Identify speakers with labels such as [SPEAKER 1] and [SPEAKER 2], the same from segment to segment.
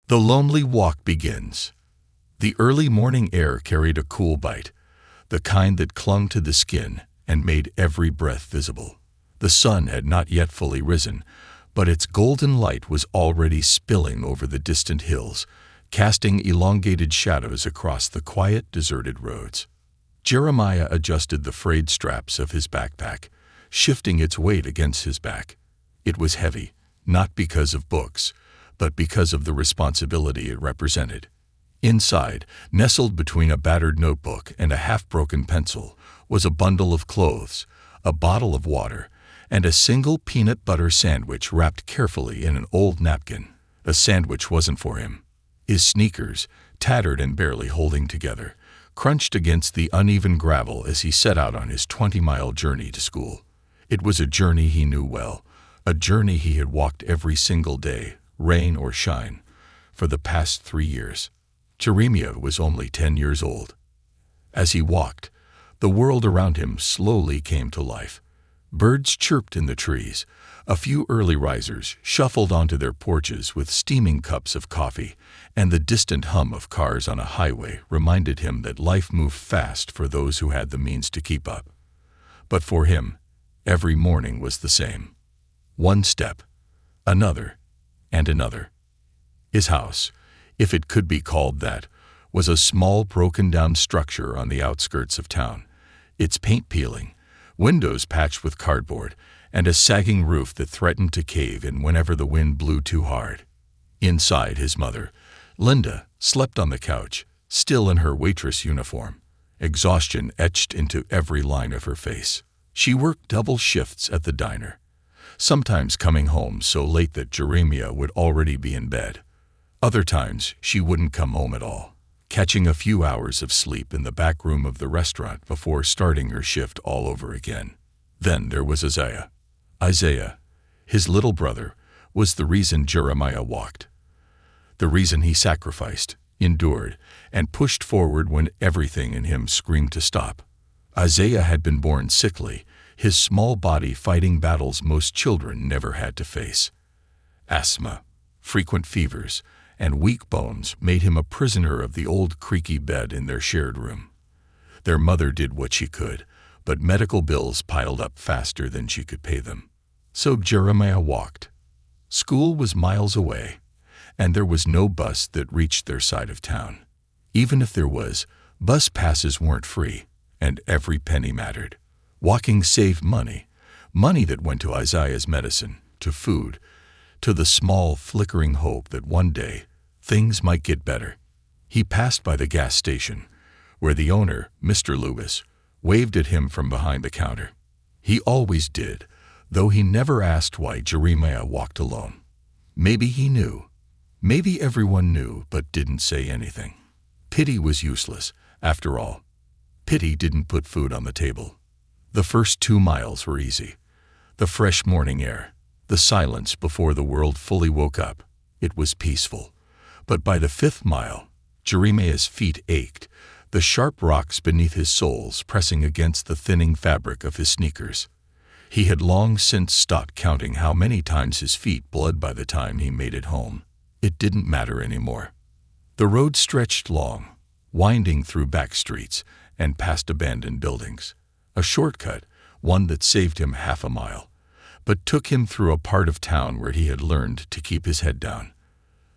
[SPEAKER 1] The lonely walk begins. The early morning air carried a cool bite, the kind that clung to the skin and made every breath visible. The sun had not yet fully risen, but its golden light was already spilling over the distant hills, casting elongated shadows across the quiet, deserted roads. Jeremiah adjusted the frayed straps of his backpack, shifting its weight against his back. It was heavy, not because of books, but because of the responsibility it represented. Inside, nestled between a battered notebook and a half-broken pencil, was a bundle of clothes, a bottle of water, and a single peanut butter sandwich wrapped carefully in an old napkin. A sandwich wasn't for him. His sneakers, tattered and barely holding together, crunched against the uneven gravel as he set out on his 20-mile journey to school. It was a journey he knew well, a journey he had walked every single day, rain or shine, for the past 3 years. Jeremiah was only 10 years old. As he walked, the world around him slowly came to life. Birds chirped in the trees. A few early risers shuffled onto their porches with steaming cups of coffee, and the distant hum of cars on a highway reminded him that life moved fast for those who had the means to keep up. But for him, every morning was the same. One step, another, and another. His house, if it could be called that, was a small broken-down structure on the outskirts of town, its paint peeling, windows patched with cardboard, and a sagging roof that threatened to cave in whenever the wind blew too hard. Inside, his mother, Linda, slept on the couch, still in her waitress uniform, exhaustion etched into every line of her face. She worked double shifts at the diner, sometimes coming home so late that Jeremiah would already be in bed. Other times, she wouldn't come home at all, catching a few hours of sleep in the back room of the restaurant before starting her shift all over again. Then there was Isaiah. Isaiah, his little brother, was the reason Jeremiah walked. The reason he sacrificed, endured, and pushed forward when everything in him screamed to stop. Isaiah had been born sickly, his small body fighting battles most children never had to face. Asthma, frequent fevers, and weak bones made him a prisoner of the old creaky bed in their shared room. Their mother did what she could, but medical bills piled up faster than she could pay them. So Jeremiah walked. School was miles away, and there was no bus that reached their side of town. Even if there was, bus passes weren't free, and every penny mattered. Walking saved money, money that went to Isaiah's medicine, to food, to the small, flickering hope that one day things might get better. He passed by the gas station, where the owner, Mr. Lewis, waved at him from behind the counter. He always did, though he never asked why Jeremiah walked alone. Maybe he knew. Maybe everyone knew but didn't say anything. Pity was useless, after all. Pity didn't put food on the table. The first 2 miles were easy. The fresh morning air, the silence before the world fully woke up. It was peaceful. But by the 5th mile, Jeremiah's feet ached, the sharp rocks beneath his soles pressing against the thinning fabric of his sneakers. He had long since stopped counting how many times his feet bled by the time he made it home. It didn't matter anymore. The road stretched long, winding through back streets and past abandoned buildings. A shortcut, one that saved him half a mile, but took him through a part of town where he had learned to keep his head down.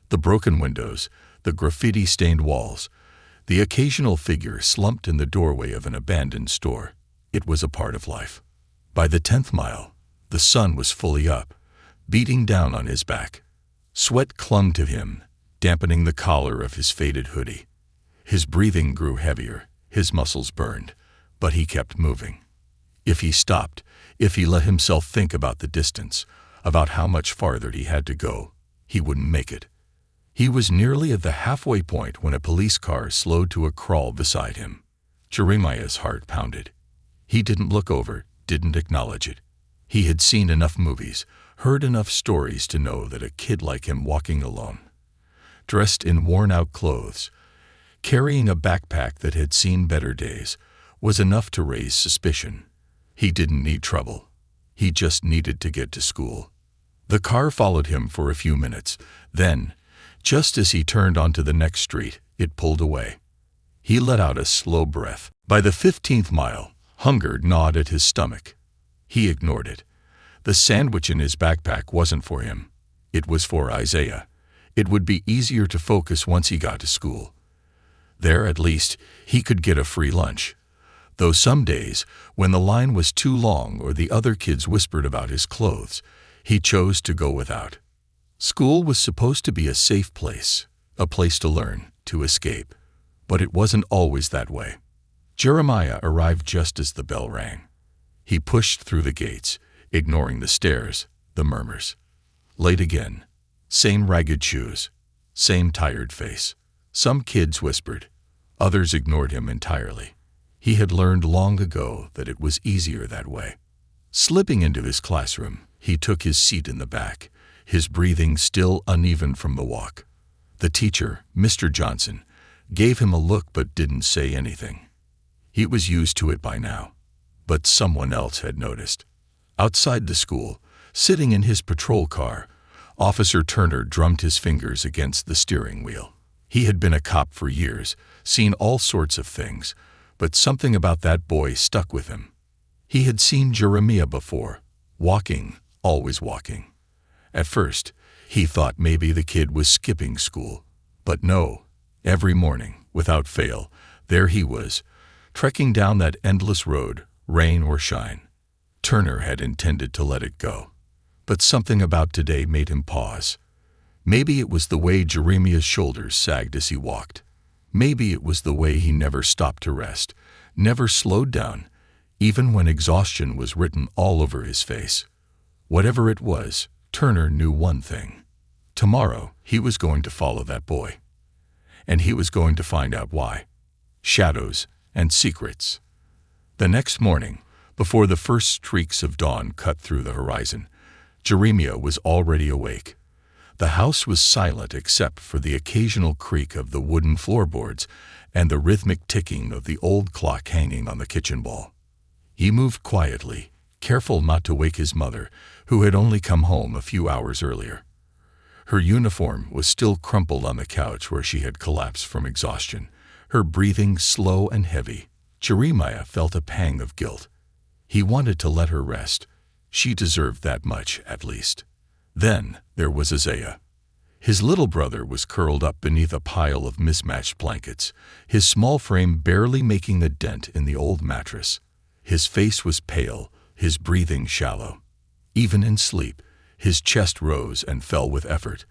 [SPEAKER 1] The broken windows, the graffiti-stained walls, the occasional figure slumped in the doorway of an abandoned store. It was a part of life. By the 10th mile, the sun was fully up, beating down on his back. Sweat clung to him, dampening the collar of his faded hoodie. His breathing grew heavier, his muscles burned, but he kept moving. If he stopped, if he let himself think about the distance, about how much farther he had to go, he wouldn't make it. He was nearly at the halfway point when a police car slowed to a crawl beside him. Jeremiah's heart pounded. He didn't look over, didn't acknowledge it. He had seen enough movies, heard enough stories to know that a kid like him walking alone, dressed in worn-out clothes, carrying a backpack that had seen better days, was enough to raise suspicion. He didn't need trouble. He just needed to get to school. The car followed him for a few minutes. Then, Just as he turned onto the next street, it pulled away. He let out a slow breath. By the 15th mile, hunger gnawed at his stomach. He ignored it. The sandwich in his backpack wasn't for him. It was for Isaiah. It would be easier to focus once he got to school. There, at least, he could get a free lunch. Though some days, when the line was too long or the other kids whispered about his clothes, he chose to go without. School was supposed to be a safe place, a place to learn, to escape. But it wasn't always that way. Jeremiah arrived just as the bell rang. He pushed through the gates, ignoring the stares, the murmurs. Late again. Same ragged shoes. Same tired face. Some kids whispered. Others ignored him entirely. He had learned long ago that it was easier that way. Slipping into his classroom, he took his seat in the back, his breathing still uneven from the walk. The teacher, Mr. Johnson, gave him a look but didn't say anything. He was used to it by now. But someone else had noticed. Outside the school, sitting in his patrol car, Officer Turner drummed his fingers against the steering wheel. He had been a cop for years, seen all sorts of things, but something about that boy stuck with him. He had seen Jeremiah before, walking, always walking. At first, he thought maybe the kid was skipping school. But no, every morning, without fail, there he was, trekking down that endless road, rain or shine. Turner had intended to let it go. But something about today made him pause. Maybe it was the way Jeremiah's shoulders sagged as he walked. Maybe it was the way he never stopped to rest, never slowed down, even when exhaustion was written all over his face. Whatever it was, Turner knew one thing. Tomorrow, he was going to follow that boy. And he was going to find out why. Shadows and secrets. The next morning, before the first streaks of dawn cut through the horizon, Jeremiah was already awake. The house was silent except for the occasional creak of the wooden floorboards and the rhythmic ticking of the old clock hanging on the kitchen wall. He moved quietly, careful not to wake his mother, who had only come home a few hours earlier. Her uniform was still crumpled on the couch where she had collapsed from exhaustion, her breathing slow and heavy. Jeremiah felt a pang of guilt. He wanted to let her rest. She deserved that much, at least. Then there was Isaiah. His little brother was curled up beneath a pile of mismatched blankets, his small frame barely making a dent in the old mattress. His face was pale, his breathing shallow. Even in sleep, his chest rose and fell with effort,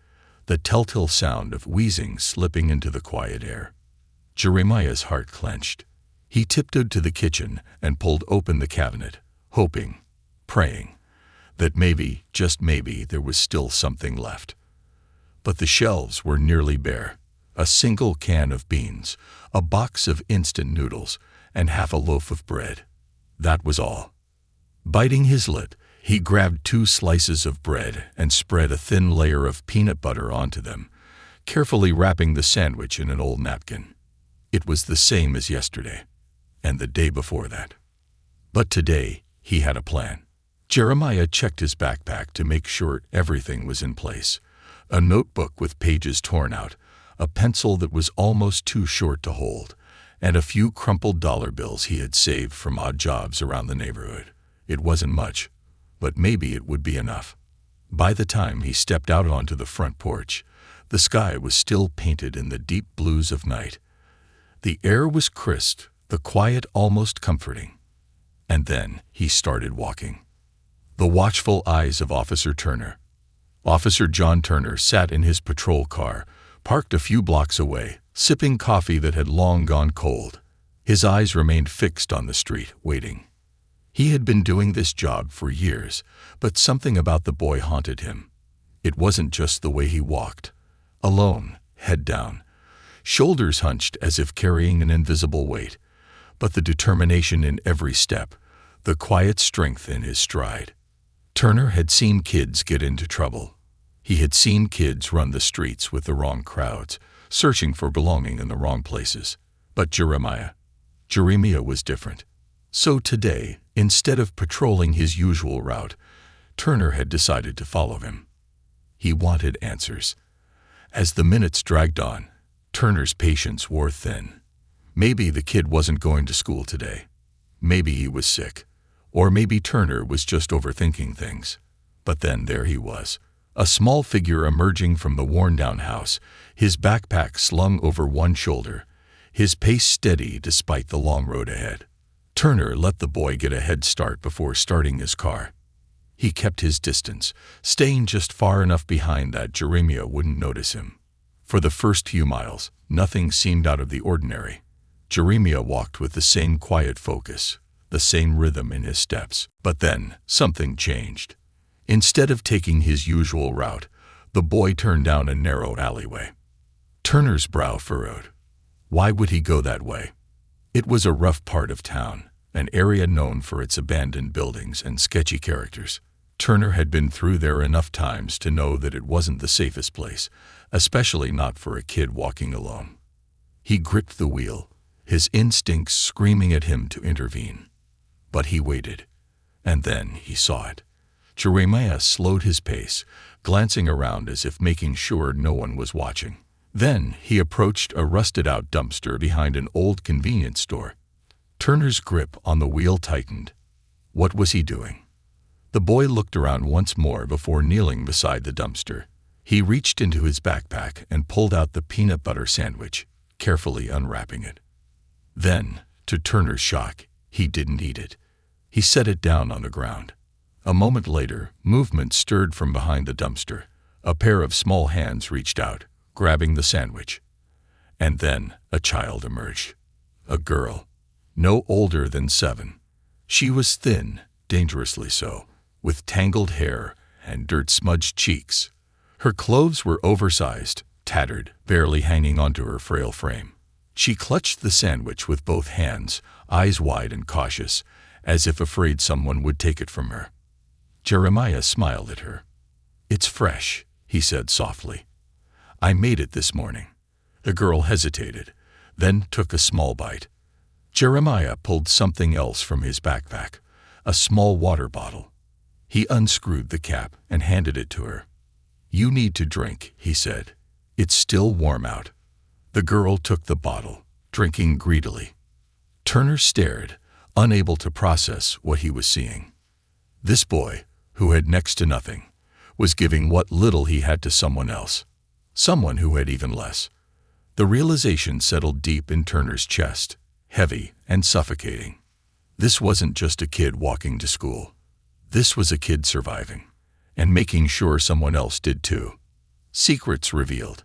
[SPEAKER 1] the telltale sound of wheezing slipping into the quiet air. Jeremiah's heart clenched. He tiptoed to the kitchen and pulled open the cabinet, hoping, praying, that maybe, just maybe, there was still something left. But the shelves were nearly bare. A single can of beans, a box of instant noodles, and half a loaf of bread. That was all. Biting his lip, he grabbed 2 slices of bread and spread a thin layer of peanut butter onto them, carefully wrapping the sandwich in an old napkin. It was the same as yesterday, and the day before that. But today, he had a plan. Jeremiah checked his backpack to make sure everything was in place. A notebook with pages torn out, a pencil that was almost too short to hold, and a few crumpled dollar bills he had saved from odd jobs around the neighborhood. It wasn't much, but maybe it would be enough. By the time he stepped out onto the front porch, the sky was still painted in the deep blues of night. The air was crisp, the quiet almost comforting. And then he started walking. The watchful eyes of Officer Turner. Officer John Turner sat in his patrol car, parked a few blocks away, sipping coffee that had long gone cold. His eyes remained fixed on the street, waiting. He had been doing this job for years, but something about the boy haunted him. It wasn't just the way he walked. Alone, head down, shoulders hunched as if carrying an invisible weight, but the determination in every step, the quiet strength in his stride. Turner had seen kids get into trouble. He had seen kids run the streets with the wrong crowds, searching for belonging in the wrong places. But Jeremiah was different. So today, instead of patrolling his usual route, Turner had decided to follow him. He wanted answers. As the minutes dragged on, Turner's patience wore thin. Maybe the kid wasn't going to school today. Maybe he was sick. Or maybe Turner was just overthinking things. But then there he was, a small figure emerging from the worn-down house, his backpack slung over one shoulder, his pace steady despite the long road ahead. Turner let the boy get a head start before starting his car. He kept his distance, staying just far enough behind that Jeremiah wouldn't notice him. For the first few miles, nothing seemed out of the ordinary. Jeremiah walked with the same quiet focus, the same rhythm in his steps. But then, something changed. Instead of taking his usual route, the boy turned down a narrow alleyway. Turner's brow furrowed. Why would he go that way? It was a rough part of town, an area known for its abandoned buildings and sketchy characters. Turner had been through there enough times to know that it wasn't the safest place, especially not for a kid walking alone. He gripped the wheel, his instincts screaming at him to intervene. But he waited, and then he saw it. Jeremiah slowed his pace, glancing around as if making sure no one was watching. Then he approached a rusted-out dumpster behind an old convenience store. Turner's grip on the wheel tightened. What was he doing? The boy looked around once more before kneeling beside the dumpster. He reached into his backpack and pulled out the peanut butter sandwich, carefully unwrapping it. Then, to Turner's shock, he didn't eat it. He set it down on the ground. A moment later, movement stirred from behind the dumpster. A pair of small hands reached out, grabbing the sandwich. And then a child emerged. A girl, no older than 7. She was thin, dangerously so, with tangled hair and dirt-smudged cheeks. Her clothes were oversized, tattered, barely hanging onto her frail frame. She clutched the sandwich with both hands, eyes wide and cautious, as if afraid someone would take it from her. Jeremiah smiled at her. "It's fresh," he said softly. "I made it this morning." The girl hesitated, then took a small bite. Jeremiah pulled something else from his backpack, a small water bottle. He unscrewed the cap and handed it to her. "You need to drink," he said. "It's still warm out." The girl took the bottle, drinking greedily. Turner stared, unable to process what he was seeing. This boy, who had next to nothing, was giving what little he had to someone else, someone who had even less. The realization settled deep in Turner's chest, heavy and suffocating. This wasn't just a kid walking to school. This was a kid surviving, and making sure someone else did too. Secrets revealed.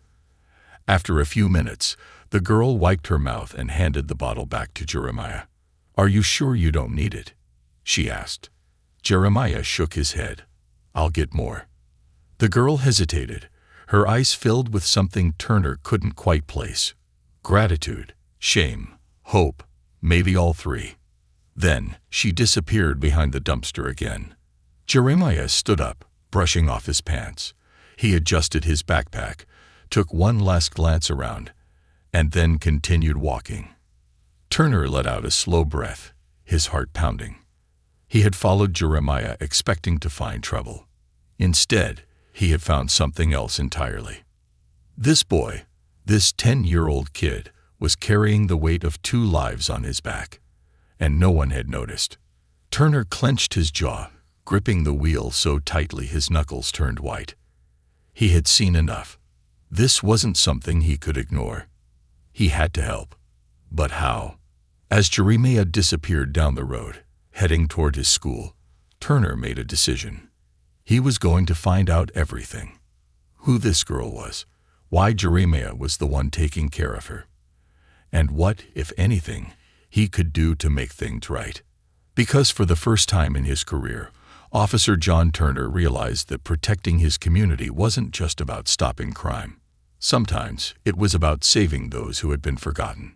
[SPEAKER 1] After a few minutes, the girl wiped her mouth and handed the bottle back to Jeremiah. "Are you sure you don't need it?" she asked. Jeremiah shook his head. "I'll get more." The girl hesitated, her eyes filled with something Turner couldn't quite place. Gratitude, shame, hope, maybe all three. Then she disappeared behind the dumpster again. Jeremiah stood up, brushing off his pants. He adjusted his backpack, took one last glance around, and then continued walking. Turner let out a slow breath, his heart pounding. He had followed Jeremiah expecting to find trouble. Instead, he had found something else entirely. This boy, this 10-year-old kid, was carrying the weight of 2 lives on his back, and no one had noticed. Turner clenched his jaw, gripping the wheel so tightly his knuckles turned white. He had seen enough. This wasn't something he could ignore. He had to help. But how? As Jeremiah disappeared down the road, heading toward his school, Turner made a decision. He was going to find out everything. Who this girl was, why Jeremiah was the one taking care of her, and what, if anything, he could do to make things right. Because for the first time in his career, Officer John Turner realized that protecting his community wasn't just about stopping crime. Sometimes it was about saving those who had been forgotten.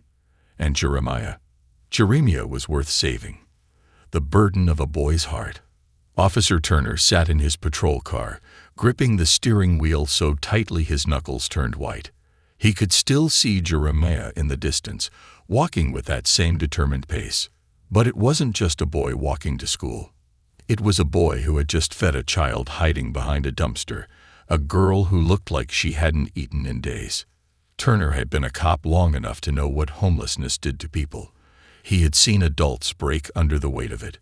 [SPEAKER 1] And Jeremiah was worth saving. The burden of a boy's heart. Officer Turner sat in his patrol car, gripping the steering wheel so tightly his knuckles turned white. He could still see Jeremiah in the distance, walking with that same determined pace. But it wasn't just a boy walking to school. It was a boy who had just fed a child hiding behind a dumpster, a girl who looked like she hadn't eaten in days. Turner had been a cop long enough to know what homelessness did to people. He had seen adults break under the weight of it.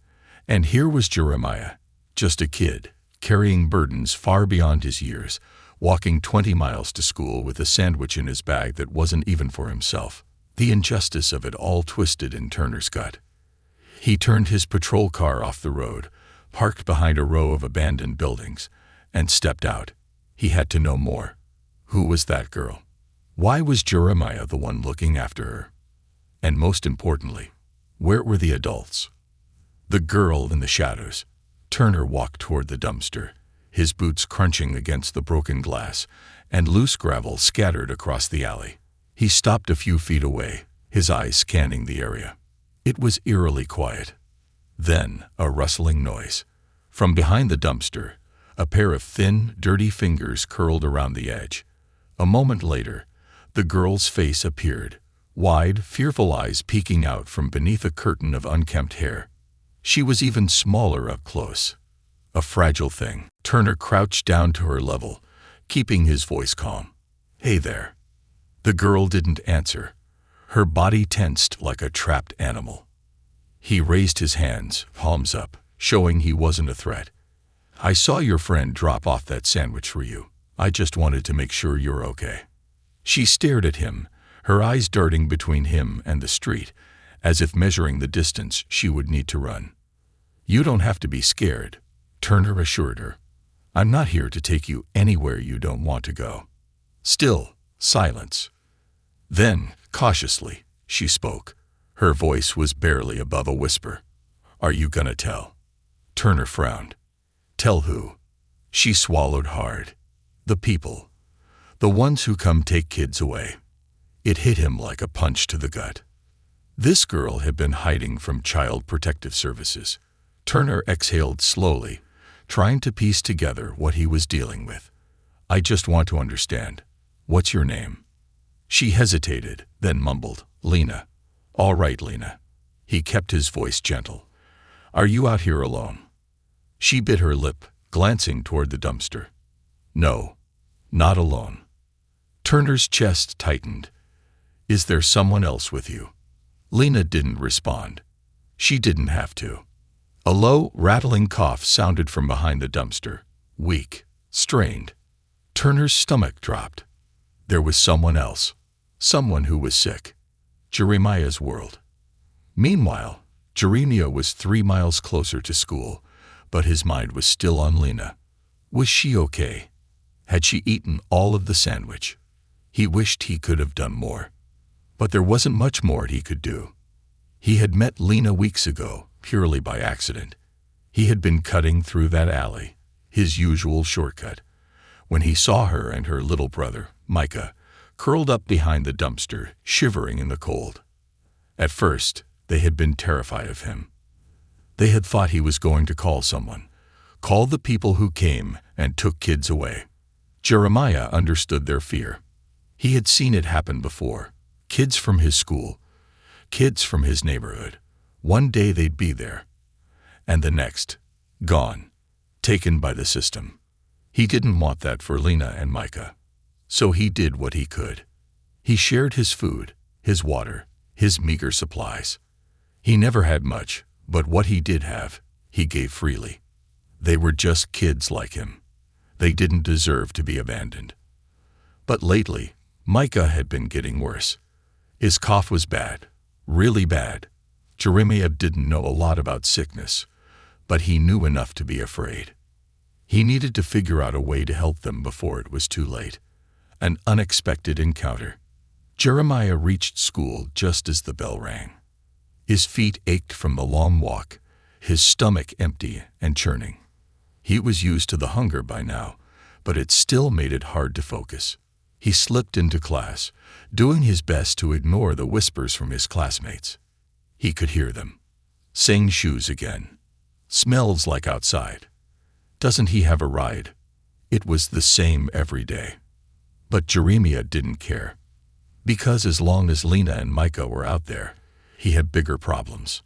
[SPEAKER 1] And here was Jeremiah, just a kid, carrying burdens far beyond his years, walking 20 miles to school with a sandwich in his bag that wasn't even for himself. The injustice of it all twisted in Turner's gut. He turned his patrol car off the road, parked behind a row of abandoned buildings, and stepped out. He had to know more. Who was that girl? Why was Jeremiah the one looking after her? And most importantly, where were the adults? The girl in the shadows. Turner walked toward the dumpster, his boots crunching against the broken glass, and loose gravel scattered across the alley. He stopped a few feet away, his eyes scanning the area. It was eerily quiet. Then, a rustling noise. From behind the dumpster, a pair of thin, dirty fingers curled around the edge. A moment later, the girl's face appeared, wide, fearful eyes peeking out from beneath a curtain of unkempt hair. She was even smaller up close. A fragile thing. Turner crouched down to her level, keeping his voice calm. "Hey there." The girl didn't answer. Her body tensed like a trapped animal. He raised his hands, palms up, showing he wasn't a threat. "I saw your friend drop off that sandwich for you. I just wanted to make sure you're okay." She stared at him, her eyes darting between him and the street, as if measuring the distance she would need to run. "You don't have to be scared," Turner assured her. "I'm not here to take you anywhere you don't want to go." Still, silence. Then, cautiously, she spoke. Her voice was barely above a whisper. "Are you gonna tell?" Turner frowned. "Tell who?" She swallowed hard. "The people. The ones who come take kids away." It hit him like a punch to the gut. This girl had been hiding from Child Protective Services. Turner exhaled slowly, trying to piece together what he was dealing with. "I just want to understand. What's your name?" She hesitated, then mumbled, "Lena." "All right, Lena." He kept his voice gentle. "Are you out here alone?" She bit her lip, glancing toward the dumpster. "No, not alone." Turner's chest tightened. "Is there someone else with you?" Lena didn't respond. She didn't have to. A low, rattling cough sounded from behind the dumpster, weak, strained. Turner's stomach dropped. There was someone else, someone who was sick. Jeremiah's world. Meanwhile, Jeremiah was 3 miles closer to school, but his mind was still on Lena. Was she okay? Had she eaten all of the sandwich? He wished he could have done more. But there wasn't much more he could do. He had met Lena weeks ago, purely by accident. He had been cutting through that alley, his usual shortcut, when he saw her and her little brother, Micah, curled up behind the dumpster, shivering in the cold. At first, they had been terrified of him. They had thought he was going to call someone, call the people who came and took kids away. Jeremiah understood their fear. He had seen it happen before. Kids from his school, kids from his neighborhood. One day they'd be there, and the next, gone, taken by the system. He didn't want that for Lena and Micah. So he did what he could. He shared his food, his water, his meager supplies. He never had much, but what he did have, he gave freely. They were just kids like him. They didn't deserve to be abandoned. But lately, Micah had been getting worse. His cough was bad, really bad. Jeremiah didn't know a lot about sickness, but he knew enough to be afraid. He needed to figure out a way to help them before it was too late. An unexpected encounter. Jeremiah reached school just as the bell rang. His feet ached from the long walk, his stomach empty and churning. He was used to the hunger by now, but it still made it hard to focus. He slipped into class, doing his best to ignore the whispers from his classmates. He could hear them. Same shoes again. Smells like outside. Doesn't he have a ride? It was the same every day. But Jeremiah didn't care. Because as long as Lena and Micah were out there, he had bigger problems.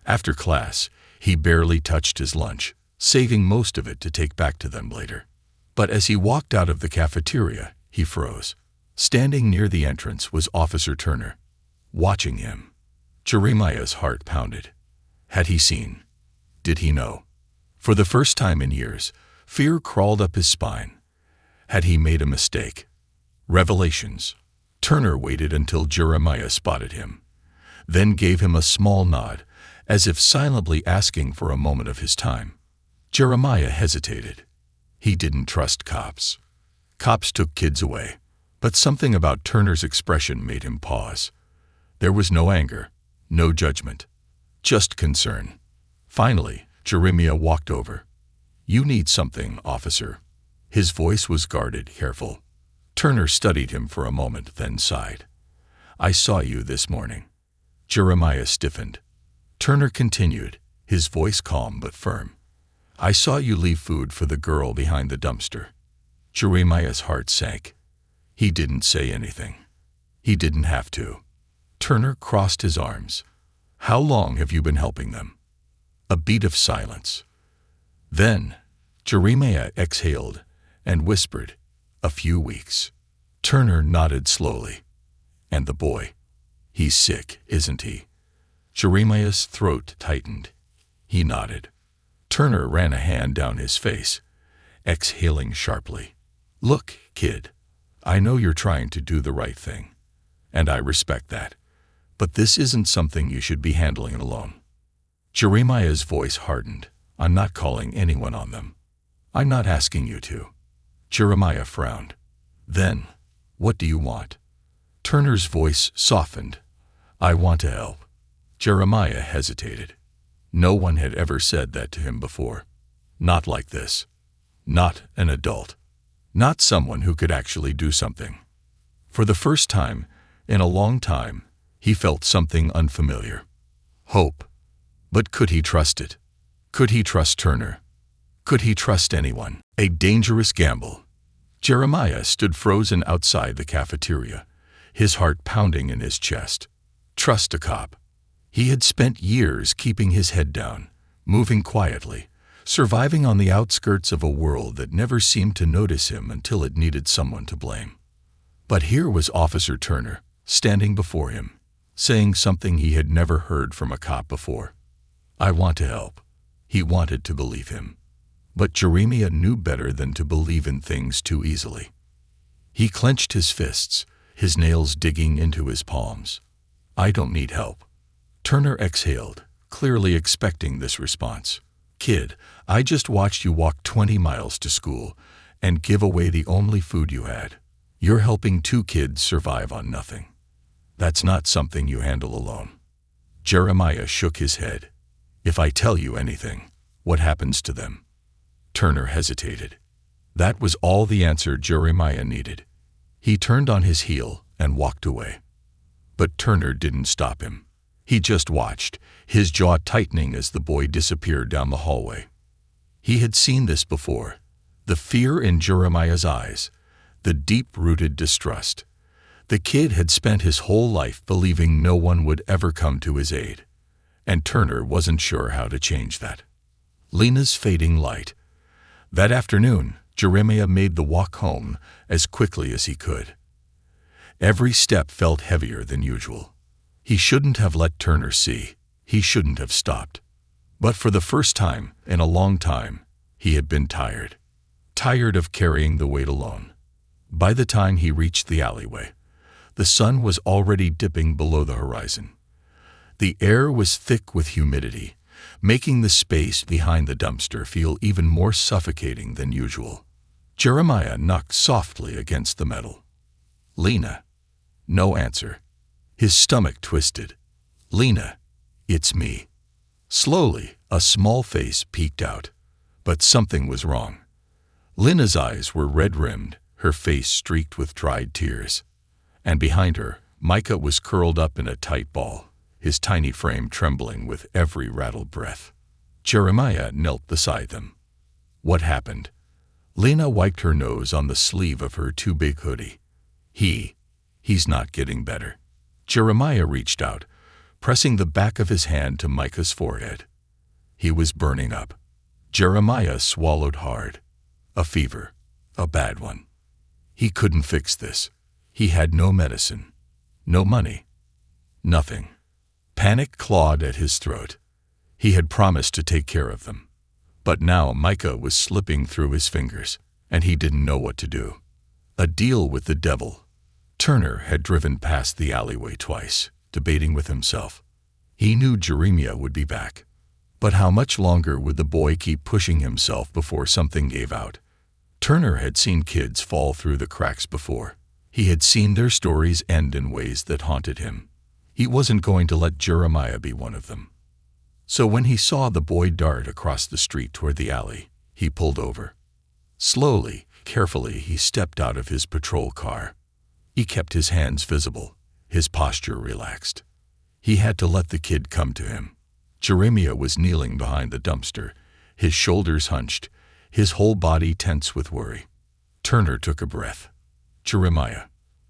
[SPEAKER 1] After class, he barely touched his lunch, saving most of it to take back to them later. But as he walked out of the cafeteria, he froze. Standing near the entrance was Officer Turner, watching him. Jeremiah's heart pounded. Had he seen? Did he know? For the first time in years, fear crawled up his spine. Had he made a mistake? Revelations. Turner waited until Jeremiah spotted him, then gave him a small nod, as if silently asking for a moment of his time. Jeremiah hesitated. He didn't trust cops. Cops took kids away, but something about Turner's expression made him pause. There was no anger, no judgment, just concern. Finally, Jeremiah walked over. "You need something, officer." His voice was guarded, careful. Turner studied him for a moment, then sighed. "I saw you this morning." Jeremiah stiffened. Turner continued, his voice calm but firm. "I saw you leave food for the girl behind the dumpster." Jeremiah's heart sank. He didn't say anything. He didn't have to. Turner crossed his arms. "How long have you been helping them?" A beat of silence. Then, Jeremiah exhaled and whispered, "A few weeks." Turner nodded slowly. "And the boy? He's sick, isn't he?" Jeremiah's throat tightened. He nodded. Turner ran a hand down his face, exhaling sharply. "Look, kid, I know you're trying to do the right thing, and I respect that. But this isn't something you should be handling alone." Jeremiah's voice hardened. "I'm not calling anyone on them. I'm not asking you to." Jeremiah frowned. "Then, what do you want?" Turner's voice softened. "I want to help." Jeremiah hesitated. No one had ever said that to him before. Not like this. Not an adult. Not someone who could actually do something. For the first time, in a long time, he felt something unfamiliar. Hope. But could he trust it? Could he trust Turner? Could he trust anyone? A dangerous gamble. Jeremiah stood frozen outside the cafeteria, his heart pounding in his chest. Trust a cop. He had spent years keeping his head down, moving quietly, surviving on the outskirts of a world that never seemed to notice him until it needed someone to blame. But here was Officer Turner, standing before him, saying something he had never heard from a cop before. "I want to help." He wanted to believe him. But Jeremiah knew better than to believe in things too easily. He clenched his fists, his nails digging into his palms. "I don't need help." Turner exhaled, clearly expecting this response. "Kid, I just watched you walk 20 miles to school and give away the only food you had. You're helping 2 kids survive on nothing. That's not something you handle alone." Jeremiah shook his head. "If I tell you anything, what happens to them?" Turner hesitated. That was all the answer Jeremiah needed. He turned on his heel and walked away. But Turner didn't stop him. He just watched, his jaw tightening as the boy disappeared down the hallway. He had seen this before. The fear in Jeremiah's eyes, the deep-rooted distrust. The kid had spent his whole life believing no one would ever come to his aid, and Turner wasn't sure how to change that. Lena's fading light. That afternoon, Jeremiah made the walk home as quickly as he could. Every step felt heavier than usual. He shouldn't have let Turner see. He shouldn't have stopped. But for the first time in a long time, he had been tired. Tired of carrying the weight alone. By the time he reached the alleyway, the sun was already dipping below the horizon. The air was thick with humidity, making the space behind the dumpster feel even more suffocating than usual. Jeremiah knocked softly against the metal. "Lena." No answer. His stomach twisted. "Lena, it's me." Slowly, a small face peeked out. But something was wrong. Lena's eyes were red-rimmed, her face streaked with dried tears. And behind her, Micah was curled up in a tight ball, his tiny frame trembling with every rattled breath. Jeremiah knelt beside them. "What happened?" Lena wiped her nose on the sleeve of her too-big hoodie. He's not getting better." Jeremiah reached out, pressing the back of his hand to Micah's forehead. He was burning up. Jeremiah swallowed hard. "A fever. A bad one. He couldn't fix this. He had no medicine, no money, nothing. Panic clawed at his throat. He had promised to take care of them. But now Micah was slipping through his fingers, and he didn't know what to do. A deal with the devil. Turner had driven past the alleyway twice, debating with himself. He knew Jeremiah would be back. But how much longer would the boy keep pushing himself before something gave out? Turner had seen kids fall through the cracks before. He had seen their stories end in ways that haunted him. He wasn't going to let Jeremiah be one of them. So when he saw the boy dart across the street toward the alley, he pulled over. Slowly, carefully, he stepped out of his patrol car. He kept his hands visible, his posture relaxed. He had to let the kid come to him. Jeremiah was kneeling behind the dumpster, his shoulders hunched, his whole body tense with worry. Turner took a breath. Jeremiah.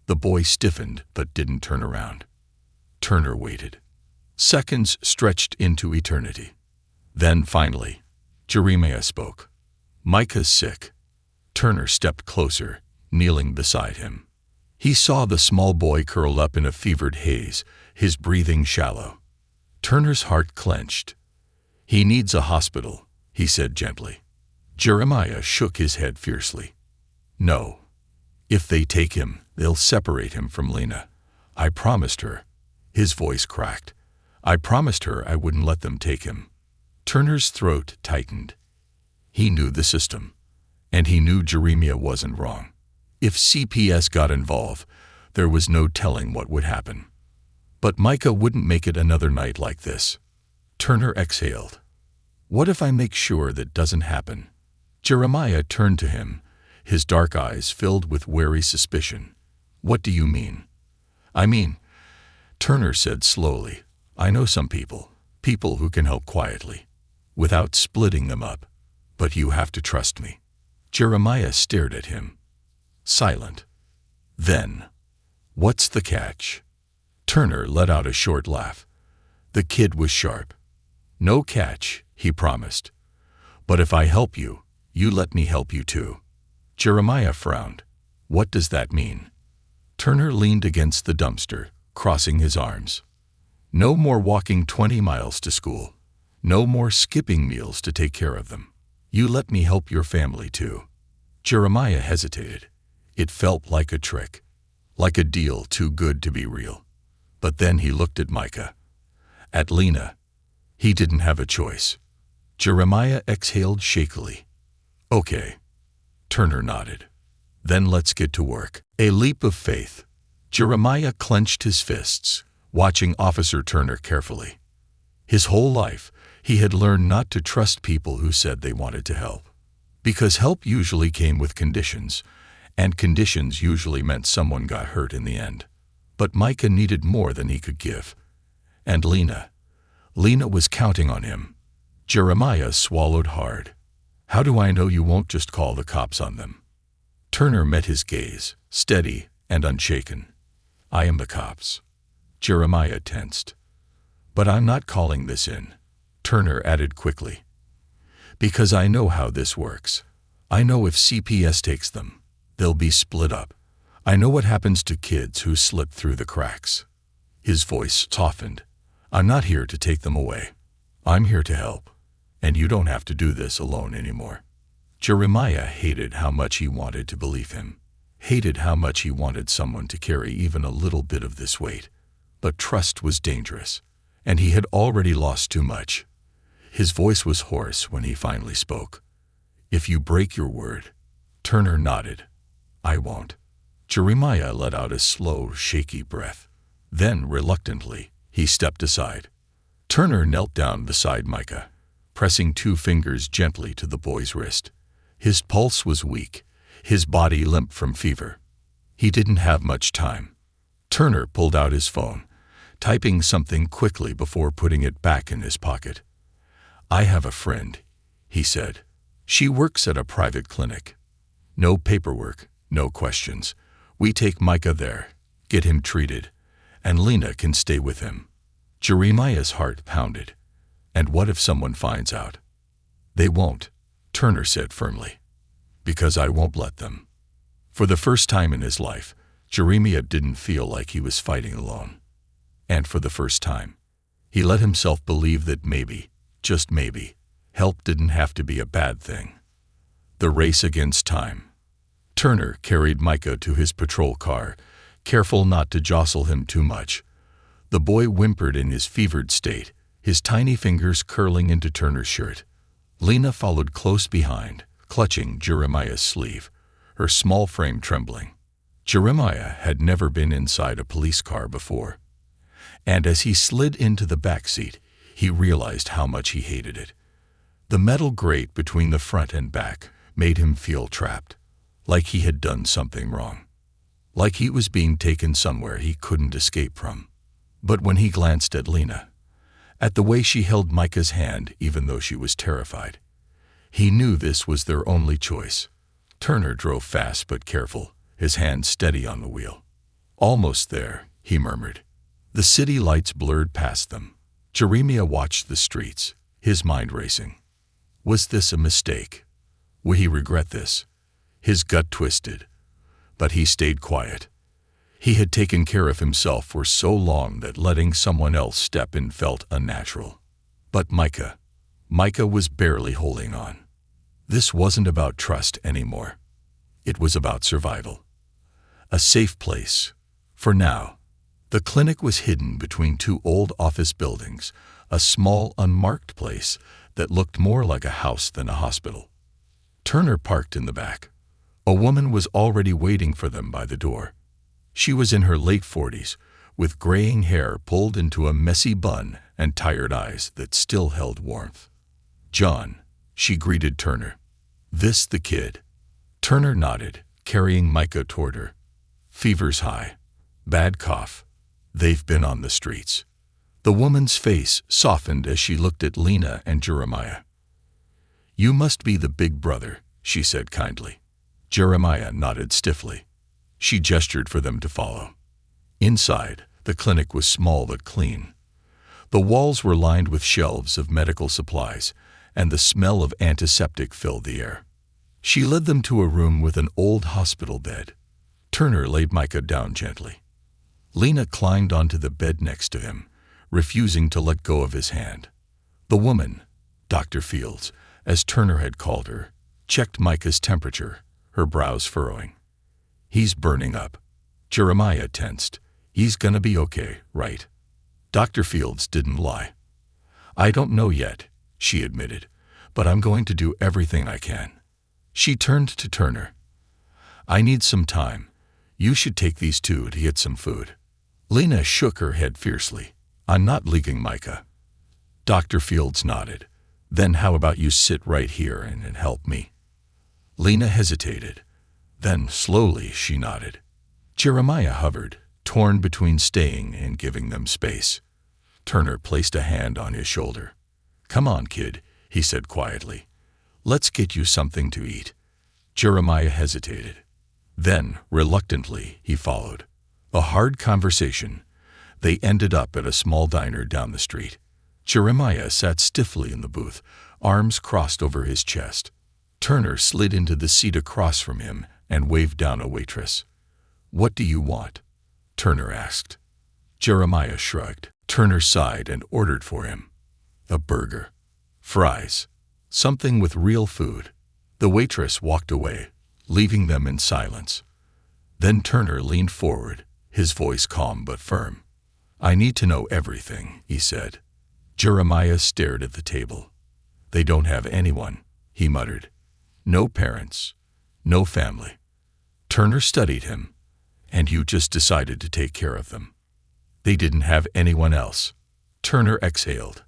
[SPEAKER 1] The boy stiffened but didn't turn around. Turner waited. Seconds stretched into eternity. Then finally, Jeremiah spoke. "Micah's sick." Turner stepped closer, kneeling beside him. He saw the small boy curled up in a fevered haze, his breathing shallow. Turner's heart clenched. "He needs a hospital," he said gently. Jeremiah shook his head fiercely. "No. If they take him, they'll separate him from Lena. I promised her." His voice cracked. "I promised her I wouldn't let them take him." Turner's throat tightened. He knew the system, and he knew Jeremiah wasn't wrong. If CPS got involved, there was no telling what would happen. But Micah wouldn't make it another night like this. Turner exhaled. "What if I make sure that doesn't happen?" Jeremiah turned to him, his dark eyes filled with wary suspicion. "What do you mean?" "I mean," Turner said slowly, "I know some people who can help quietly, without splitting them up. But you have to trust me." Jeremiah stared at him, silent. Then, "What's the catch?" Turner let out a short laugh. The kid was sharp. "No catch," he promised. "But if I help you, you let me help you too." Jeremiah frowned. "What does that mean?" Turner leaned against the dumpster, crossing his arms. "No more walking 20 miles to school. No more skipping meals to take care of them. You let me help your family too." Jeremiah hesitated. It felt like a trick, like a deal too good to be real. But then he looked at Micah, at Lena. He didn't have a choice. Jeremiah exhaled shakily. "Okay." Turner nodded. "Then let's get to work." A leap of faith. Jeremiah clenched his fists, watching Officer Turner carefully. His whole life, he had learned not to trust people who said they wanted to help. Because help usually came with conditions, and conditions usually meant someone got hurt in the end. But Micah needed more than he could give. And Lena was counting on him. Jeremiah swallowed hard. "How do I know you won't just call the cops on them?" Turner met his gaze, steady and unshaken. "I am the cops." Jeremiah tensed. "But I'm not calling this in," Turner added quickly. "Because I know how this works. I know if CPS takes them, they'll be split up. I know what happens to kids who slip through the cracks." His voice softened. "I'm not here to take them away. I'm here to help. And you don't have to do this alone anymore." Jeremiah hated how much he wanted to believe him, hated how much he wanted someone to carry even a little bit of this weight. But trust was dangerous, and he had already lost too much. His voice was hoarse when he finally spoke. "If you break your word." Turner nodded. "I won't." Jeremiah let out a slow, shaky breath. Then, reluctantly, he stepped aside. Turner knelt down beside Micah, pressing 2 fingers gently to the boy's wrist. His pulse was weak, his body limp from fever. He didn't have much time. Turner pulled out his phone, typing something quickly before putting it back in his pocket. "I have a friend," he said. "She works at a private clinic. No paperwork, no questions. We take Micah there, get him treated, and Lena can stay with him." Jeremiah's heart pounded. "And what if someone finds out?" "They won't," Turner said firmly. Because I won't let them. For the first time in his life, Jeremiah didn't feel like he was fighting alone. And for the first time, he let himself believe that maybe, just maybe, help didn't have to be a bad thing. The race against time. Turner carried Micah to his patrol car, careful not to jostle him too much. The boy whimpered in his fevered state, his tiny fingers curling into Turner's shirt. Lena followed close behind, clutching Jeremiah's sleeve, her small frame trembling. Jeremiah had never been inside a police car before, and as he slid into the back seat, he realized how much he hated it. The metal grate between the front and back made him feel trapped, like he had done something wrong, like he was being taken somewhere he couldn't escape from. But when he glanced at Lena, at the way she held Micah's hand even though she was terrified, he knew this was their only choice. Turner drove fast but careful, his hand steady on the wheel. Almost there, he murmured. The city lights blurred past them. Jeremiah watched the streets, his mind racing. Was this a mistake? Would he regret this? His gut twisted, but he stayed quiet. He had taken care of himself for so long that letting someone else step in felt unnatural. But Micah was barely holding on. This wasn't about trust anymore. It was about survival. A safe place. For now. The clinic was hidden between two old office buildings, a small, unmarked place that looked more like a house than a hospital. Turner parked in the back. A woman was already waiting for them by the door. She was in her late 40s, with graying hair pulled into a messy bun and tired eyes that still held warmth. "John," she greeted Turner. "This the kid?" Turner nodded, carrying Micah toward her. "Fever's high. Bad cough. They've been on the streets." The woman's face softened as she looked at Lena and Jeremiah. "You must be the big brother," she said kindly. Jeremiah nodded stiffly. She gestured for them to follow. Inside, the clinic was small but clean. The walls were lined with shelves of medical supplies, and the smell of antiseptic filled the air. She led them to a room with an old hospital bed. Turner laid Micah down gently. Lena climbed onto the bed next to him, refusing to let go of his hand. The woman, Dr. Fields, as Turner had called her, checked Micah's temperature, her brows furrowing. "He's burning up." Jeremiah tensed. "He's gonna be okay, right?" Dr. Fields didn't lie. "I don't know yet," she admitted, "but I'm going to do everything I can." She turned to Turner. "I need some time. You should take these two to get some food." Lena shook her head fiercely. "I'm not leaving Micah." Dr. Fields nodded. "Then how about you sit right here and help me?" Lena hesitated. Then, slowly, she nodded. Jeremiah hovered, torn between staying and giving them space. Turner placed a hand on his shoulder. "Come on, kid," he said quietly. "Let's get you something to eat." Jeremiah hesitated. Then, reluctantly, he followed. A hard conversation. They ended up at a small diner down the street. Jeremiah sat stiffly in the booth, arms crossed over his chest. Turner slid into the seat across from him and waved down a waitress. "What do you want?" Turner asked. Jeremiah shrugged. Turner sighed and ordered for him. A burger. Fries. Something with real food. The waitress walked away, leaving them in silence. Then Turner leaned forward, his voice calm but firm. "I need to know everything," he said. Jeremiah stared at the table. "They don't have anyone," he muttered. "No parents. No family." Turner studied him. "And you just decided to take care of them." "They didn't have anyone else." Turner exhaled.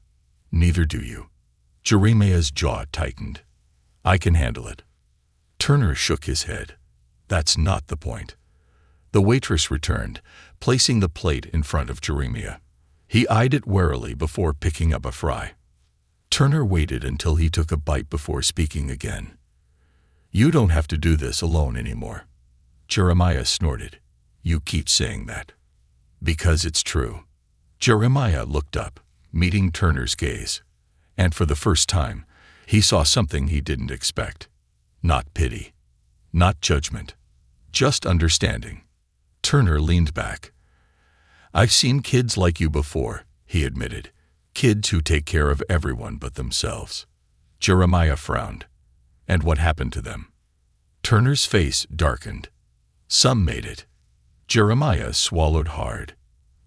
[SPEAKER 1] "Neither do you." Jeremiah's jaw tightened. "I can handle it." Turner shook his head. "That's not the point." The waitress returned, placing the plate in front of Jeremiah. He eyed it warily before picking up a fry. Turner waited until he took a bite before speaking again. "You don't have to do this alone anymore." Jeremiah snorted. "You keep saying that." "Because it's true." Jeremiah looked up, meeting Turner's gaze. And for the first time, he saw something he didn't expect. Not pity. not judgment, just understanding. Turner leaned back. "I've seen kids like you before," he admitted. "Kids who take care of everyone but themselves." Jeremiah frowned. "And what happened to them?" Turner's face darkened. "Some made it." Jeremiah swallowed hard.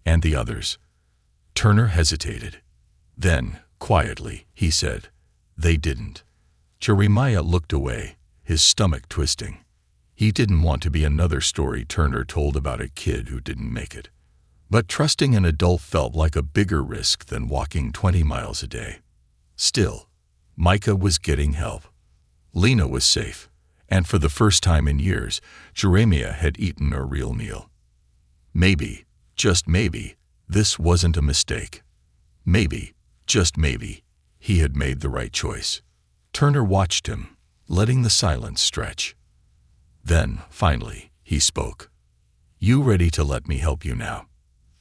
[SPEAKER 1] "And the others?" Turner hesitated. Then, quietly, he said, "They didn't." Jeremiah looked away, his stomach twisting. He didn't want to be another story Turner told about a kid who didn't make it. But trusting an adult felt like a bigger risk than walking 20 miles a day. Still, Micah was getting help. Lena was safe, and for the first time in years, Jeremiah had eaten a real meal. Maybe, just maybe, this wasn't a mistake. Maybe, just maybe, he had made the right choice. Turner watched him, letting the silence stretch. Then, finally, he spoke. "You ready to let me help you now?"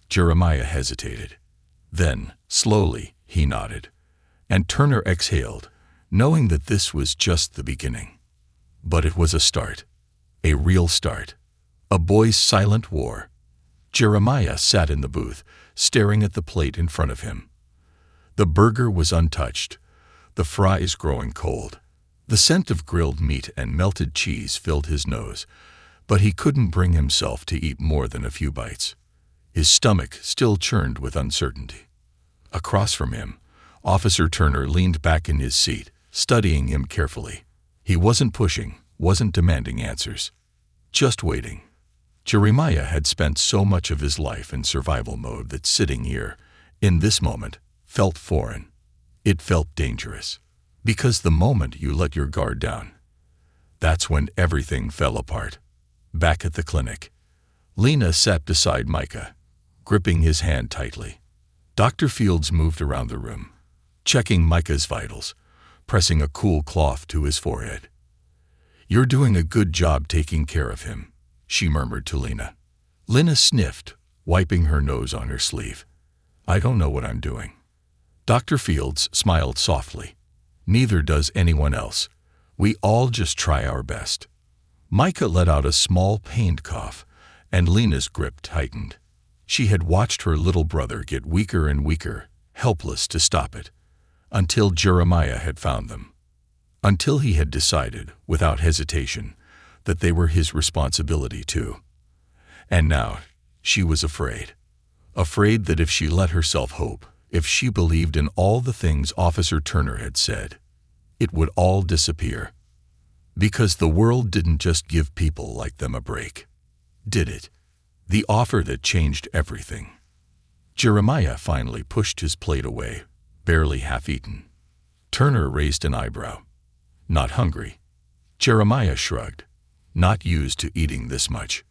[SPEAKER 1] Jeremiah hesitated. Then, slowly, he nodded. And Turner exhaled, knowing that this was just the beginning. But it was a start. A real start. A boy's silent war. Jeremiah sat in the booth, staring at the plate in front of him. The burger was untouched, the fries growing cold. The scent of grilled meat and melted cheese filled his nose, but he couldn't bring himself to eat more than a few bites. His stomach still churned with uncertainty. Across from him, Officer Turner leaned back in his seat, studying him carefully. He wasn't pushing, wasn't demanding answers. Just waiting. Jeremiah had spent so much of his life in survival mode that sitting here, in this moment, felt foreign. It felt dangerous. Because the moment you let your guard down, that's when everything fell apart. Back at the clinic, Lena sat beside Micah, gripping his hand tightly. Dr. Fields moved around the room, checking Micah's vitals, pressing a cool cloth to his forehead. "You're doing a good job taking care of him," she murmured to Lena. Lena sniffed, wiping her nose on her sleeve. "I don't know what I'm doing." Dr. Fields smiled softly. "Neither does anyone else. We all just try our best." Micah let out a small pained cough, and Lena's grip tightened. She had watched her little brother get weaker and weaker, helpless to stop it, until Jeremiah had found them. Until he had decided, without hesitation, that they were his responsibility too. And now, she was afraid. Afraid that if she let herself hope, if she believed in all the things Officer Turner had said, it would all disappear. Because the world didn't just give people like them a break, did it? The offer that changed everything. Jeremiah finally pushed his plate away, barely half-eaten. Turner raised an eyebrow. "Not hungry?" Jeremiah shrugged. "Not used to eating this much."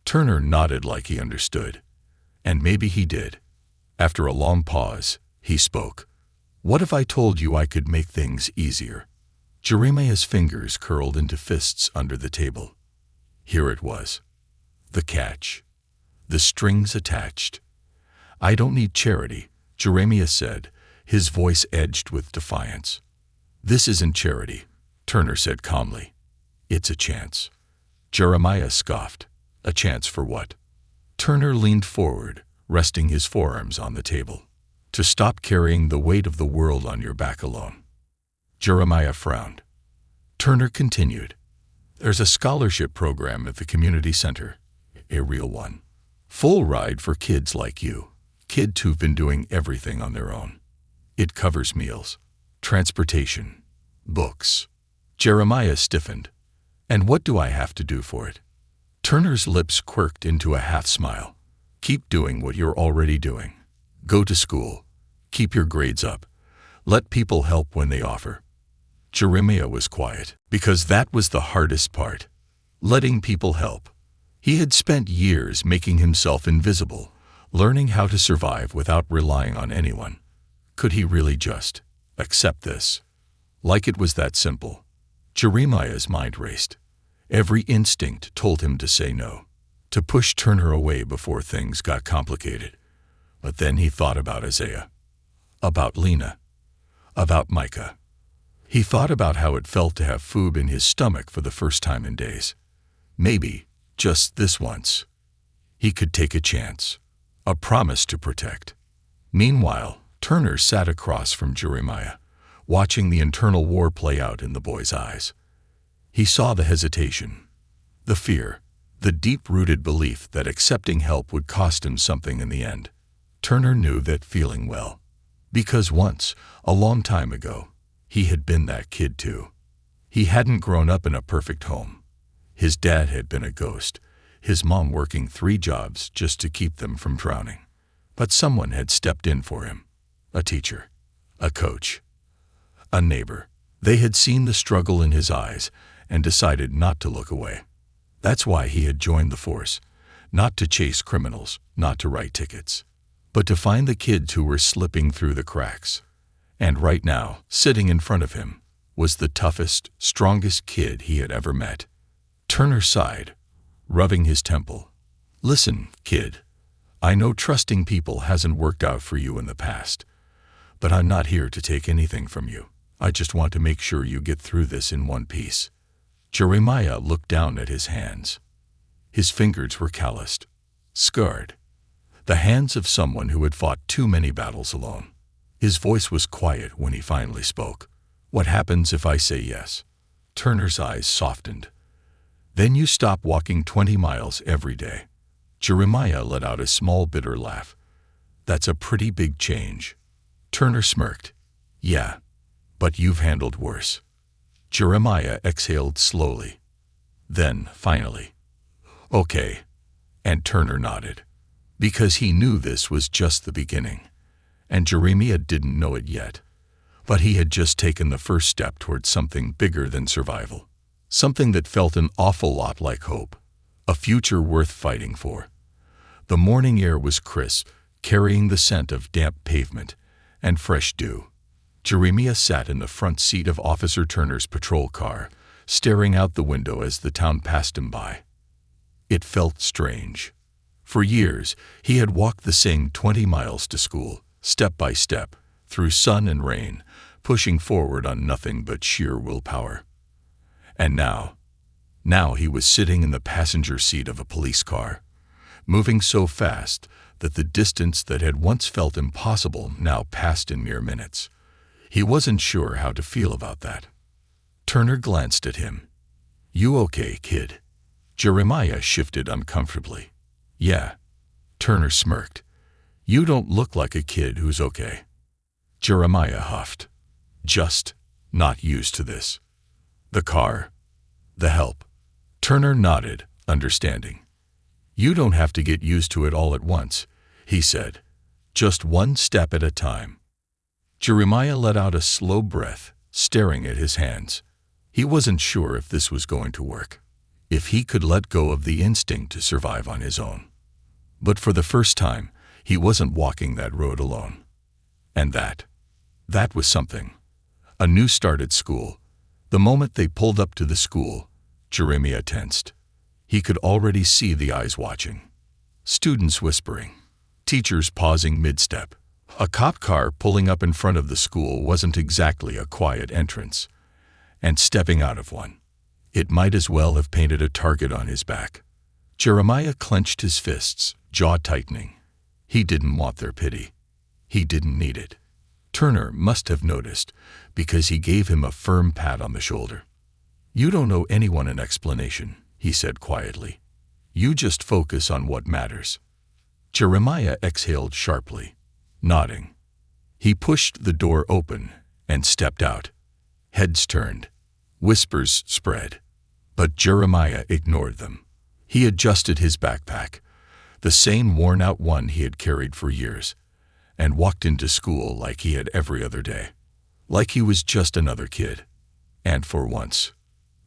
[SPEAKER 1] Turner nodded like he understood. And maybe he did. After a long pause, he spoke. "What if I told you I could make things easier?" Jeremiah's fingers curled into fists under the table. Here it was. The catch. The strings attached. "I don't need charity," Jeremiah said, his voice edged with defiance. "This isn't charity," Turner said calmly. "It's a chance." Jeremiah scoffed. "A chance for what?" Turner leaned forward, resting his forearms on the table. "To stop carrying the weight of the world on your back alone." Jeremiah frowned. Turner continued. "There's a scholarship program at the community center, a real one. Full ride for kids like you, kids who've been doing everything on their own. It covers meals, transportation, books." Jeremiah stiffened. "And what do I have to do for it?" Turner's lips quirked into a half-smile. "Keep doing what you're already doing. Go to school. Keep your grades up. Let people help when they offer." Jeremiah was quiet, because that was the hardest part. Letting people help. He had spent years making himself invisible, learning how to survive without relying on anyone. Could he really just accept this? Like it was that simple. Jeremiah's mind raced. Every instinct told him to say no, to push Turner away before things got complicated. But then he thought about Isaiah, about Lena, about Micah. He thought about how it felt to have food in his stomach for the first time in days. Maybe, just this once, he could take a chance, a promise to protect. Meanwhile, Turner sat across from Jeremiah, watching the internal war play out in the boy's eyes. He saw the hesitation, the fear, the deep-rooted belief that accepting help would cost him something in the end. Turner knew that feeling well, because once, a long time ago, he had been that kid too. He hadn't grown up in a perfect home. His dad had been a ghost, his mom working 3 jobs just to keep them from drowning. But someone had stepped in for him. A teacher, a coach, a neighbor. They had seen the struggle in his eyes and decided not to look away. That's why he had joined the force, not to chase criminals, not to write tickets, but to find the kids who were slipping through the cracks. And right now, sitting in front of him, was the toughest, strongest kid he had ever met. Turner sighed, rubbing his temple. Listen, kid, I know trusting people hasn't worked out for you in the past, but I'm not here to take anything from you. I just want to make sure you get through this in one piece. Jeremiah looked down at his hands. His fingers were calloused, scarred, the hands of someone who had fought too many battles alone. His voice was quiet when he finally spoke. What happens if I say yes? Turner's eyes softened. Then you stop walking 20 miles every day. Jeremiah let out a small bitter laugh. That's a pretty big change. Turner smirked. Yeah, but you've handled worse. Jeremiah exhaled slowly. Then, finally, okay. And Turner nodded, because he knew this was just the beginning. And Jeremiah didn't know it yet, but he had just taken the first step towards something bigger than survival. Something that felt an awful lot like hope, a future worth fighting for. The morning air was crisp, carrying the scent of damp pavement and fresh dew. Jeremiah sat in the front seat of Officer Turner's patrol car, staring out the window as the town passed him by. It felt strange. For years, he had walked the same 20 miles to school, step by step, through sun and rain, pushing forward on nothing but sheer willpower. And now he was sitting in the passenger seat of a police car, moving so fast that the distance that had once felt impossible now passed in mere minutes. He wasn't sure how to feel about that. Turner glanced at him. You okay, kid? Jeremiah shifted uncomfortably. Yeah. Turner smirked. You don't look like a kid who's okay. Jeremiah huffed. Just not used to this. The car, the help. Turner nodded, understanding. You don't have to get used to it all at once, he said. Just one step at a time. Jeremiah let out a slow breath, staring at his hands. He wasn't sure if this was going to work, if he could let go of the instinct to survive on his own. But for the first time, he wasn't walking that road alone. And that was something. A new start at school. The moment they pulled up to the school, Jeremiah tensed. He could already see the eyes watching. Students whispering. Teachers pausing mid-step. A cop car pulling up in front of the school wasn't exactly a quiet entrance. And stepping out of one, it might as well have painted a target on his back. Jeremiah clenched his fists, jaw tightening. He didn't want their pity. He didn't need it. Turner must have noticed, because he gave him a firm pat on the shoulder. You don't owe anyone an explanation, he said quietly. You just focus on what matters. Jeremiah exhaled sharply, nodding. He pushed the door open and stepped out. Heads turned. Whispers spread. But Jeremiah ignored them. He adjusted his backpack, the same worn-out one he had carried for years, and walked into school like he had every other day. Like he was just another kid. And for once,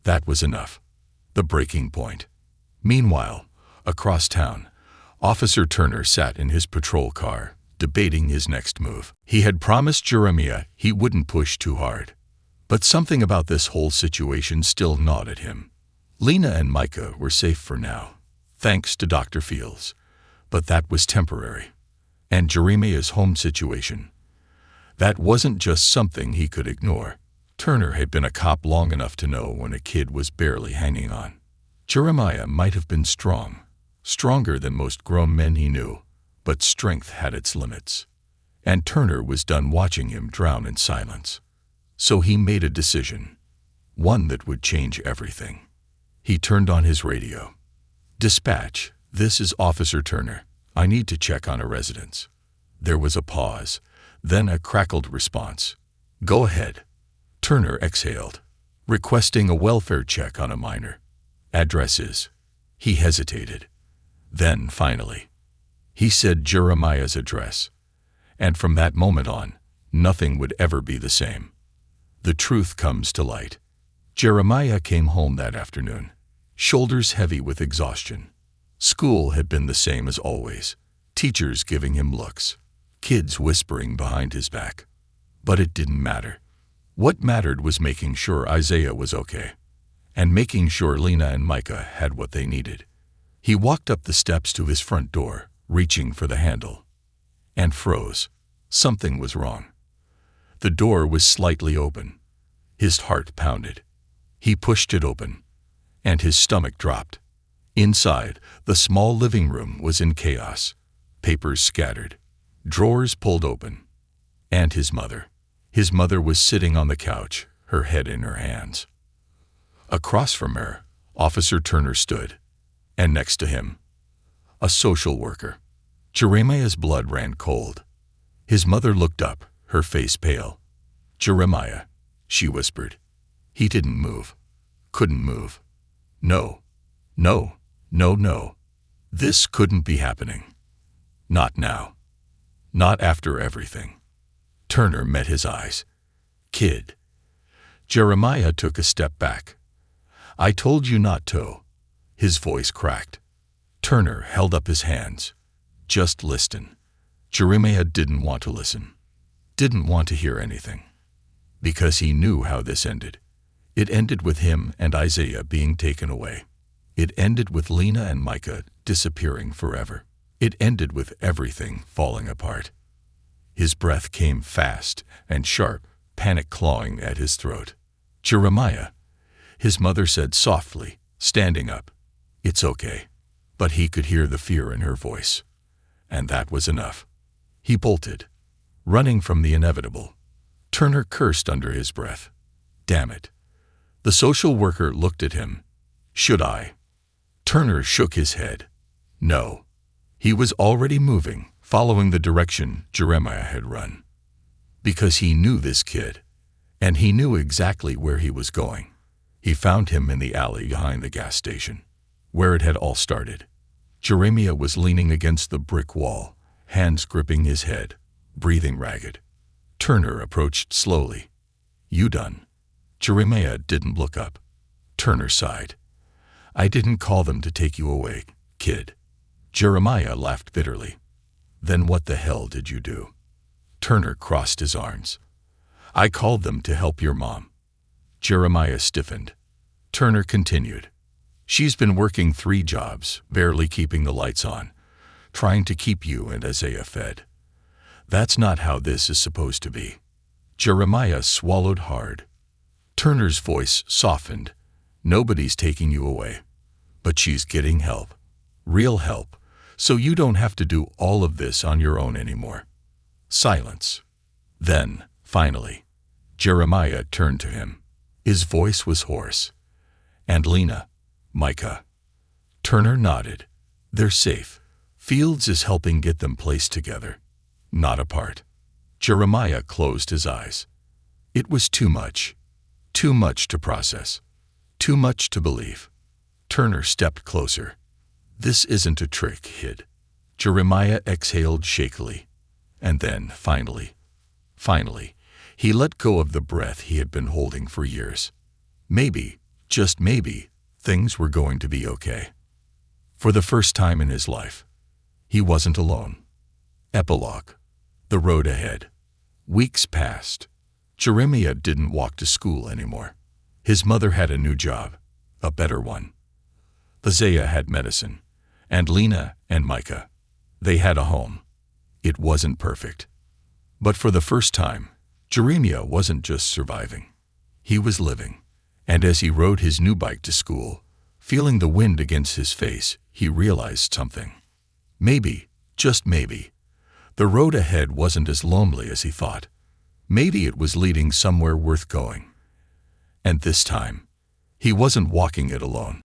[SPEAKER 1] that was enough. The breaking point. Meanwhile, across town, Officer Turner sat in his patrol car, debating his next move. He had promised Jeremiah he wouldn't push too hard. But something about this whole situation still gnawed at him. Lena and Micah were safe for now, thanks to Dr. Fields. But that was temporary. And Jeremiah's home situation, that wasn't just something he could ignore. Turner had been a cop long enough to know when a kid was barely hanging on. Jeremiah might have been strong, stronger than most grown men he knew, but strength had its limits. And Turner was done watching him drown in silence. So he made a decision, one that would change everything. He turned on his radio. "Dispatch, this is Officer Turner. I need to check on a residence." There was a pause, then a crackled response. "Go ahead." Turner exhaled. "Requesting a welfare check on a minor. Address is." He hesitated. Then, finally, he said Jeremiah's address. And from that moment on, nothing would ever be the same. The truth comes to light. Jeremiah came home that afternoon, shoulders heavy with exhaustion. School had been the same as always, teachers giving him looks, kids whispering behind his back. But it didn't matter. What mattered was making sure Isaiah was okay, and making sure Lena and Micah had what they needed. He walked up the steps to his front door, reaching for the handle, and froze. Something was wrong. The door was slightly open. His heart pounded. He pushed it open, and his stomach dropped. Inside, the small living room was in chaos, papers scattered, drawers pulled open. And his mother. His mother was sitting on the couch, her head in her hands. Across from her, Officer Turner stood, and next to him, a social worker. Jeremiah's blood ran cold. His mother looked up, her face pale. "Jeremiah," she whispered. He didn't move. Couldn't move. No. No. No, no. This couldn't be happening. Not now. Not after everything. Turner met his eyes. "Kid." Jeremiah took a step back. "I told you not to." His voice cracked. Turner held up his hands. "Just listen." Jeremiah didn't want to listen. Didn't want to hear anything. Because he knew how this ended. It ended with him and Isaiah being taken away. It ended with Lena and Micah disappearing forever. It ended with everything falling apart. His breath came fast and sharp, panic clawing at his throat. "Jeremiah," his mother said softly, standing up. "It's okay." But he could hear the fear in her voice. And that was enough. He bolted, running from the inevitable. Turner cursed under his breath. Damn it. The social worker looked at him. "Should I?" Turner shook his head. No. He was already moving, following the direction Jeremiah had run. Because he knew this kid, and he knew exactly where he was going. He found him in the alley behind the gas station, where it had all started. Jeremiah was leaning against the brick wall, hands gripping his head, breathing ragged. Turner approached slowly. "You done?" Jeremiah didn't look up. Turner sighed. "I didn't call them to take you away, kid." Jeremiah laughed bitterly. "Then what the hell did you do?" Turner crossed his arms. "I called them to help your mom." Jeremiah stiffened. Turner continued. "She's been working 3 jobs, barely keeping the lights on, trying to keep you and Isaiah fed. That's not how this is supposed to be." Jeremiah swallowed hard. Turner's voice softened. "Nobody's taking you away, but she's getting help. Real help, so you don't have to do all of this on your own anymore." Silence. Then, finally, Jeremiah turned to him. His voice was hoarse. "And Lena, Micah." Turner nodded. "They're safe. Fields is helping get them placed together, not apart." Jeremiah closed his eyes. It was too much. Too much to process. Too much to believe. Turner stepped closer. "This isn't a trick, kid." Jeremiah exhaled shakily. And then, finally, he let go of the breath he had been holding for years. Maybe, just maybe, things were going to be okay. For the first time in his life, he wasn't alone. Epilogue. The road ahead. Weeks passed. Jeremiah didn't walk to school anymore. His mother had a new job, a better one. Isaiah had medicine, and Lena and Micah, they had a home. It wasn't perfect. But for the first time, Jeremiah wasn't just surviving. He was living. And as he rode his new bike to school, Feeling the wind against his face, he realized something. Maybe, just maybe, the road ahead wasn't as lonely as he thought. Maybe it was leading somewhere worth going. And this time, he wasn't walking it alone.